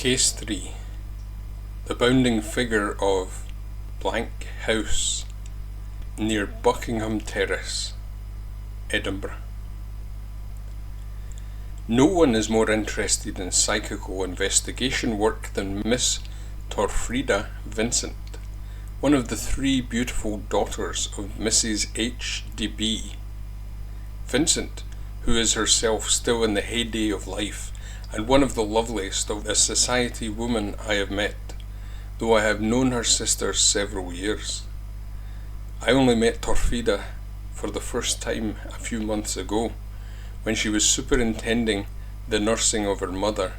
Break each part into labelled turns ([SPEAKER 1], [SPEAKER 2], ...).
[SPEAKER 1] Case 3. The bounding figure of blank house near Buckingham Terrace, Edinburgh. No one is more interested in psychical investigation work than Miss Torfrida Vincent, one of the 3 beautiful daughters of Mrs. H.D.B. Vincent, who is herself still in the heyday of life, and one of the loveliest of the society women I have met, though I have known her sister several years. I only met Torfrida for the first time a few months ago, when she was superintending the nursing of her mother,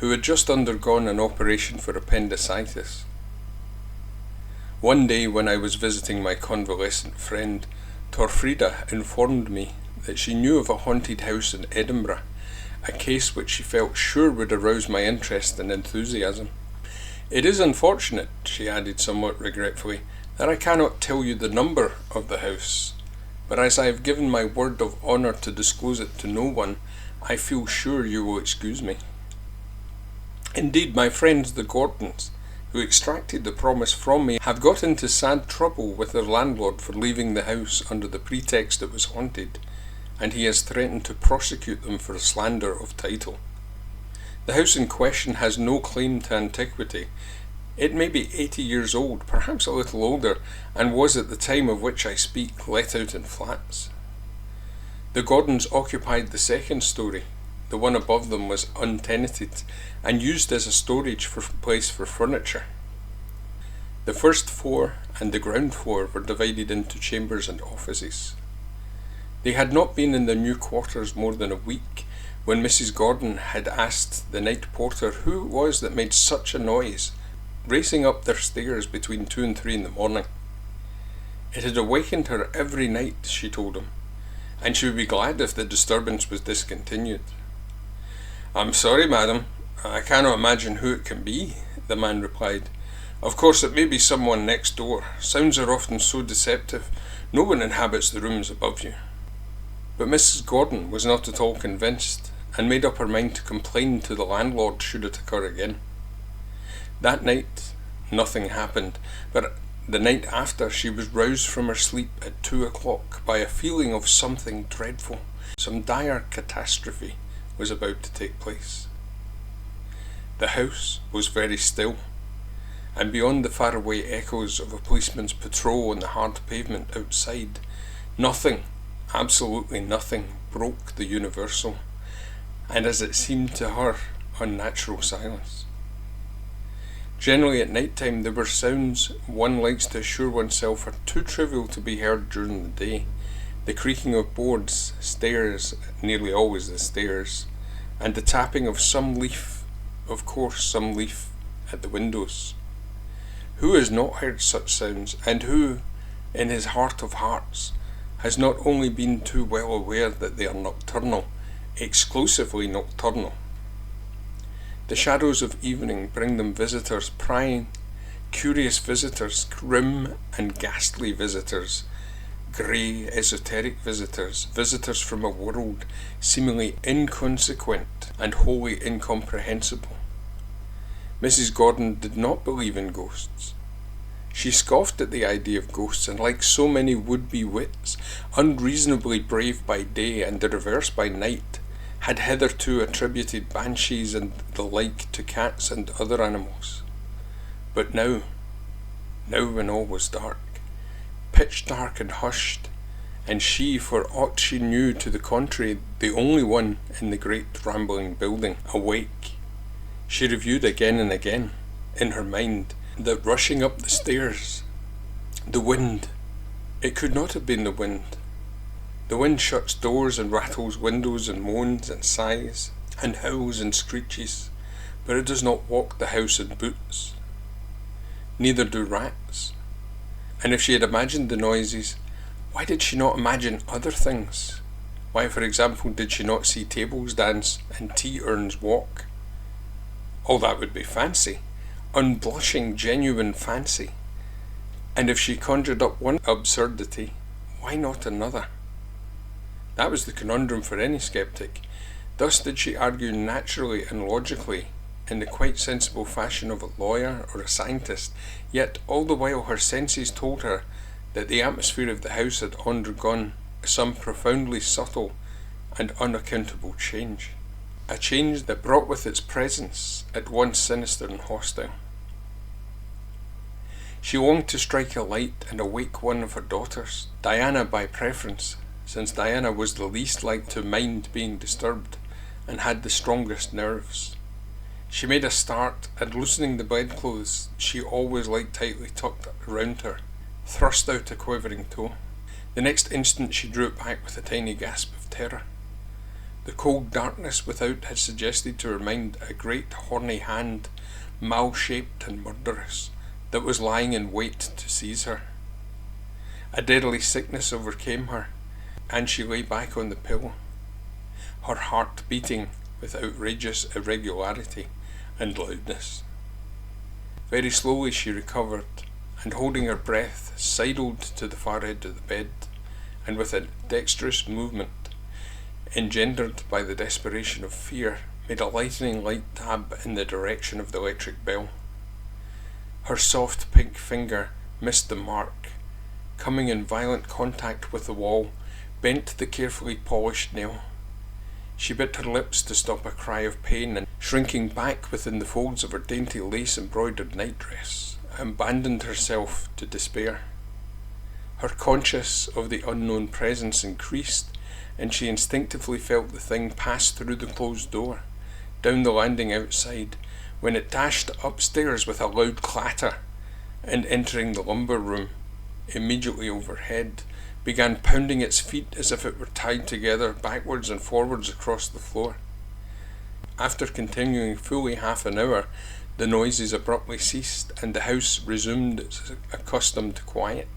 [SPEAKER 1] who had just undergone an operation for appendicitis. One day when I was visiting my convalescent friend, Torfrida informed me that she knew of a haunted house in Edinburgh, a case which she felt sure would arouse my interest and enthusiasm. It is unfortunate, she added somewhat regretfully, that I cannot tell you the number of the house, but as I have given my word of honour to disclose it to no one, I feel sure you will excuse me. Indeed, my friends the Gordons, who extracted the promise from me, have got into sad trouble with their landlord for leaving the house under the pretext it was haunted, and he has threatened to prosecute them for slander of title. The house in question has no claim to antiquity. It may be 80 years old, perhaps a little older, and was at the time of which I speak let out in flats. The Gordons occupied the second story. The one above them was untenanted and used as a storage place for furniture. The first floor and the ground floor were divided into chambers and offices. They had not been in their new quarters more than a week when Mrs. Gordon had asked the night porter who it was that made such a noise, racing up their stairs between 2 and 3 in the morning. It had awakened her every night, she told him, and she would be glad if the disturbance was discontinued. "I'm sorry, madam, I cannot imagine who it can be," the man replied. "Of course it may be someone next door. Sounds are often so deceptive. No one inhabits the rooms above you." But Mrs. Gordon was not at all convinced, and made up her mind to complain to the landlord should it occur again. That night nothing happened, but the night after she was roused from her sleep at 2 o'clock by a feeling of something dreadful. Some dire catastrophe was about to take place. The house was very still, and beyond the faraway echoes of a policeman's patrol on the hard pavement outside, nothing, absolutely nothing, broke the universal, and as it seemed to her, unnatural silence. Generally at night time there were sounds one likes to assure oneself are too trivial to be heard during the day. The creaking of boards, stairs, nearly always the stairs, and the tapping of some leaf, of course some leaf, at the windows. Who has not heard such sounds, and who, in his heart of hearts, has not only been too well aware that they are nocturnal, exclusively nocturnal? The shadows of evening bring them visitors prying, curious visitors, grim and ghastly visitors, grey, esoteric visitors, visitors from a world seemingly inconsequent and wholly incomprehensible. Mrs. Gordon did not believe in ghosts. She scoffed at the idea of ghosts, and like so many would-be wits, unreasonably brave by day and the reverse by night, had hitherto attributed banshees and the like to cats and other animals. But now when all was dark, pitch dark and hushed, and she, for aught she knew to the contrary, the only one in the great rambling building, awake, she reviewed again and again, in her mind, that rushing up the stairs, the wind, it could not have been the wind. The wind shuts doors and rattles windows and moans and sighs and howls and screeches, but it does not walk the house in boots. Neither do rats. And if she had imagined the noises, why did she not imagine other things? Why, for example, did she not see tables dance and tea urns walk? All that would be fancy, unblushing, genuine fancy. And if she conjured up one absurdity, why not another? That was the conundrum for any skeptic. Thus did she argue naturally and logically, in the quite sensible fashion of a lawyer or a scientist, yet all the while her senses told her that the atmosphere of the house had undergone some profoundly subtle and unaccountable change. A change that brought with its presence at once sinister and hostile. She longed to strike a light and awake one of her daughters, Diana by preference, since Diana was the least like to mind being disturbed and had the strongest nerves. She made a start, and loosening the bedclothes she always liked tightly tucked around her, thrust out a quivering toe. The next instant she drew it back with a tiny gasp of terror. The cold darkness without had suggested to her mind a great horny hand, mal-shaped and murderous, that was lying in wait to seize her. A deadly sickness overcame her, and she lay back on the pillow, her heart beating with outrageous irregularity and loudness. Very slowly she recovered, and holding her breath, sidled to the far edge of the bed, and with a dexterous movement, engendered by the desperation of fear, made a lightning light dab in the direction of the electric bell. Her soft pink finger missed the mark, coming in violent contact with the wall, bent the carefully polished nail. She bit her lips to stop a cry of pain, and shrinking back within the folds of her dainty lace-embroidered nightdress, abandoned herself to despair. Her conscience of the unknown presence increased, and she instinctively felt the thing pass through the closed door, down the landing outside, when it dashed upstairs with a loud clatter, and entering the lumber room immediately overhead, began pounding its feet as if it were tied together backwards and forwards across the floor. After continuing fully half an hour, the noises abruptly ceased, and the house resumed its accustomed quiet.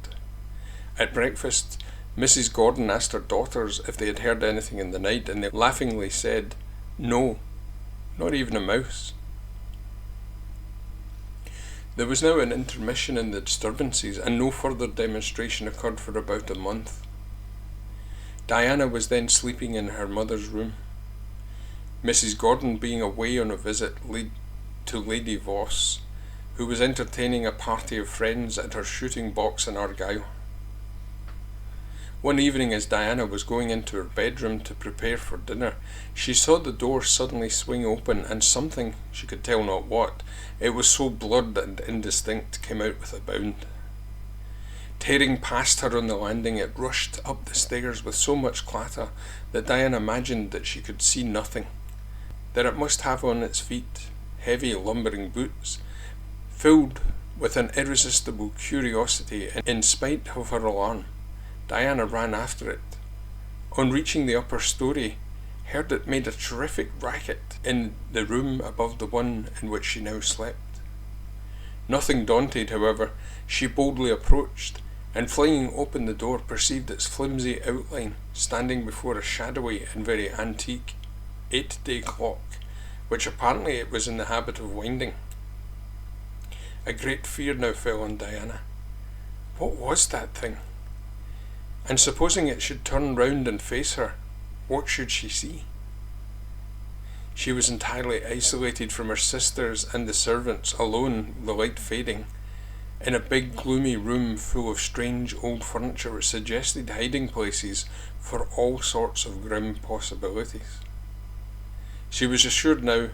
[SPEAKER 1] At breakfast, Mrs. Gordon asked her daughters if they had heard anything in the night, and they laughingly said, "No, not even a mouse." There was now an intermission in the disturbances, and no further demonstration occurred for about a month. Diana was then sleeping in her mother's room. Mrs. Gordon being away on a visit to Lady Voss, who was entertaining a party of friends at her shooting box in Argyll. One evening, as Diana was going into her bedroom to prepare for dinner, she saw the door suddenly swing open, and something, she could tell not what, it was so blurred and indistinct, came out with a bound. Tearing past her on the landing, it rushed up the stairs with so much clatter that Diana imagined that she could see nothing, that it must have on its feet heavy lumbering boots. Filled with an irresistible curiosity, and in spite of her alarm, Diana ran after it. On reaching the upper story, heard it made a terrific racket in the room above the one in which she now slept. Nothing daunted, however, she boldly approached, and flinging open the door, perceived its flimsy outline standing before a shadowy and very antique 8-day clock, which apparently it was in the habit of winding. A great fear now fell on Diana. What was that thing? And supposing it should turn round and face her, what should she see? She was entirely isolated from her sisters and the servants, alone, the light fading, in a big gloomy room full of strange old furniture which suggested hiding places for all sorts of grim possibilities. She was assured now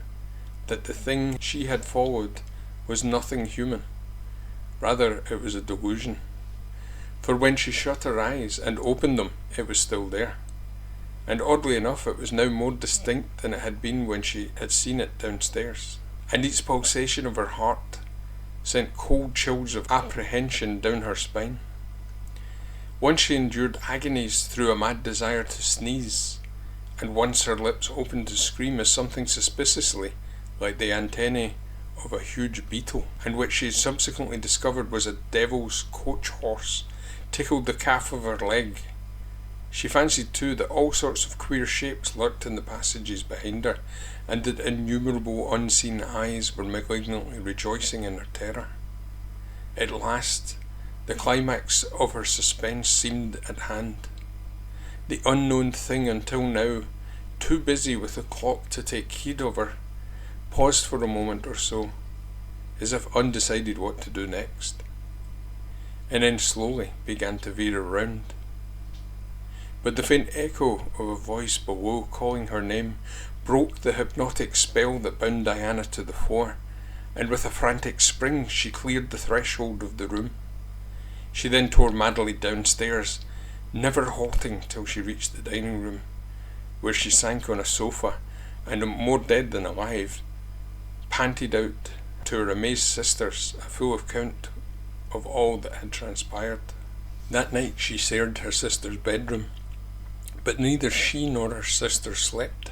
[SPEAKER 1] that the thing she had followed was nothing human. Rather, it was a delusion. For when she shut her eyes and opened them, it was still there. And oddly enough, it was now more distinct than it had been when she had seen it downstairs. And each pulsation of her heart sent cold chills of apprehension down her spine. Once she endured agonies through a mad desire to sneeze, and once her lips opened to scream as something suspiciously like the antennae of a huge beetle, and which she subsequently discovered was a devil's coach horse, tickled the calf of her leg. She fancied too that all sorts of queer shapes lurked in the passages behind her, and that innumerable unseen eyes were malignantly rejoicing in her terror. At last, the climax of her suspense seemed at hand. The unknown thing, until now too busy with the clock to take heed of her, paused for a moment or so, as if undecided what to do next, and then slowly began to veer around. But the faint echo of a voice below calling her name broke the hypnotic spell that bound Diana to the floor, and with a frantic spring she cleared the threshold of the room. She then tore madly downstairs, never halting till she reached the dining room, where she sank on a sofa and, more dead than alive, panted out to her amazed sisters a full account of all that had transpired. That night she shared her sister's bedroom, but neither she nor her sister slept.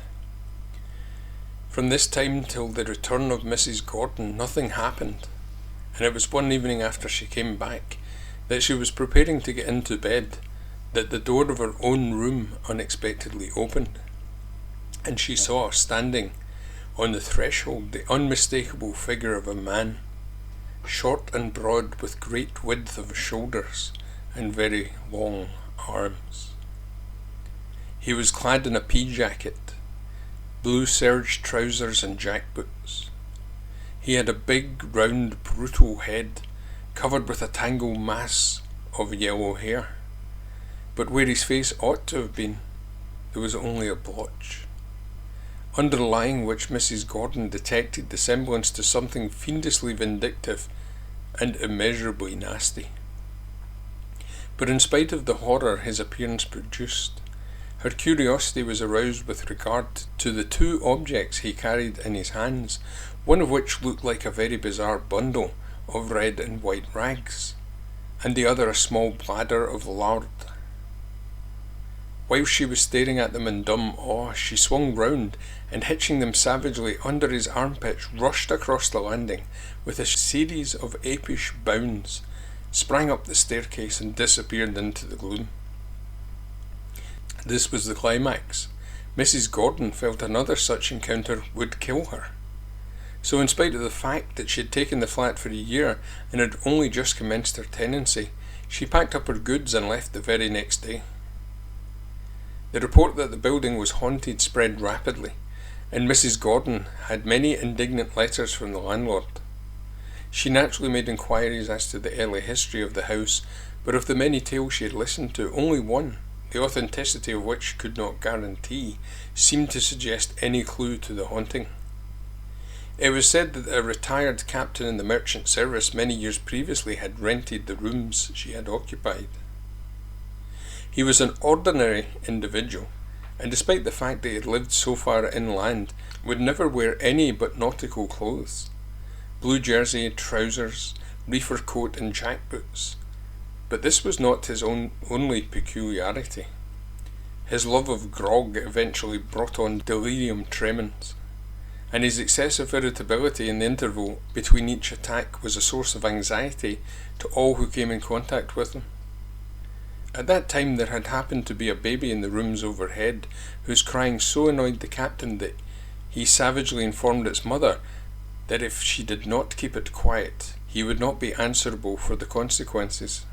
[SPEAKER 1] From this time till the return of Mrs. Gordon nothing happened, and it was one evening after she came back that she was preparing to get into bed that the door of her own room unexpectedly opened, and she saw standing on the threshold the unmistakable figure of a man, short and broad with great width of shoulders and very long arms. He was clad in a pea jacket, blue serge trousers and jackboots. He had a big, round, brutal head, covered with a tangled mass of yellow hair, but where his face ought to have been, there was only a blotch, underlying which Mrs. Gordon detected the semblance to something fiendishly vindictive and immeasurably nasty. But in spite of the horror his appearance produced, her curiosity was aroused with regard to the two objects he carried in his hands, one of which looked like a very bizarre bundle of red and white rags, and the other a small bladder of lard. While she was staring at them in dumb awe, she swung round and, hitching them savagely under his armpits, rushed across the landing with a series of apish bounds, sprang up the staircase and disappeared into the gloom. This was the climax. Mrs. Gordon felt another such encounter would kill her. So in spite of the fact that she had taken the flat for a year and had only just commenced her tenancy, she packed up her goods and left the very next day. The report that the building was haunted spread rapidly, and Mrs. Gordon had many indignant letters from the landlord. She naturally made inquiries as to the early history of the house, but of the many tales she had listened to, only one, the authenticity of which she could not guarantee, seemed to suggest any clue to the haunting. It was said that a retired captain in the merchant service many years previously had rented the rooms she had occupied. He was an ordinary individual, and despite the fact that he had lived so far inland, would never wear any but nautical clothes, blue jersey, trousers, reefer coat and jackboots. But this was not his only peculiarity. His love of grog eventually brought on delirium tremens, and his excessive irritability in the interval between each attack was a source of anxiety to all who came in contact with him. At that time there had happened to be a baby in the rooms overhead, whose crying so annoyed the captain that he savagely informed its mother that if she did not keep it quiet, he would not be answerable for the consequences.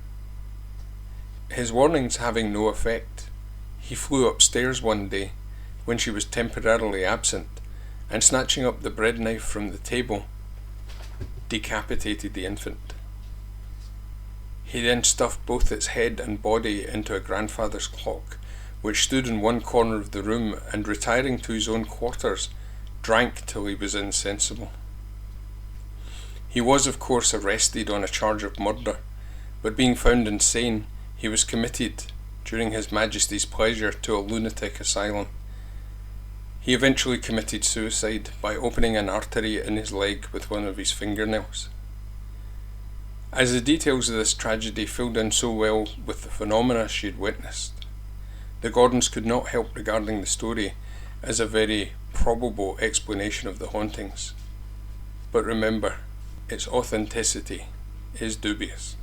[SPEAKER 1] His warnings having no effect, he flew upstairs one day, when she was temporarily absent, and snatching up the bread knife from the table, decapitated the infant. He then stuffed both its head and body into a grandfather's clock, which stood in one corner of the room, and retiring to his own quarters, drank till he was insensible. He was of course arrested on a charge of murder, but being found insane, he was committed, during His Majesty's pleasure, to a lunatic asylum. He eventually committed suicide by opening an artery in his leg with one of his fingernails. As the details of this tragedy filled in so well with the phenomena she had witnessed, the Gordons could not help regarding the story as a very probable explanation of the hauntings. But remember, its authenticity is dubious.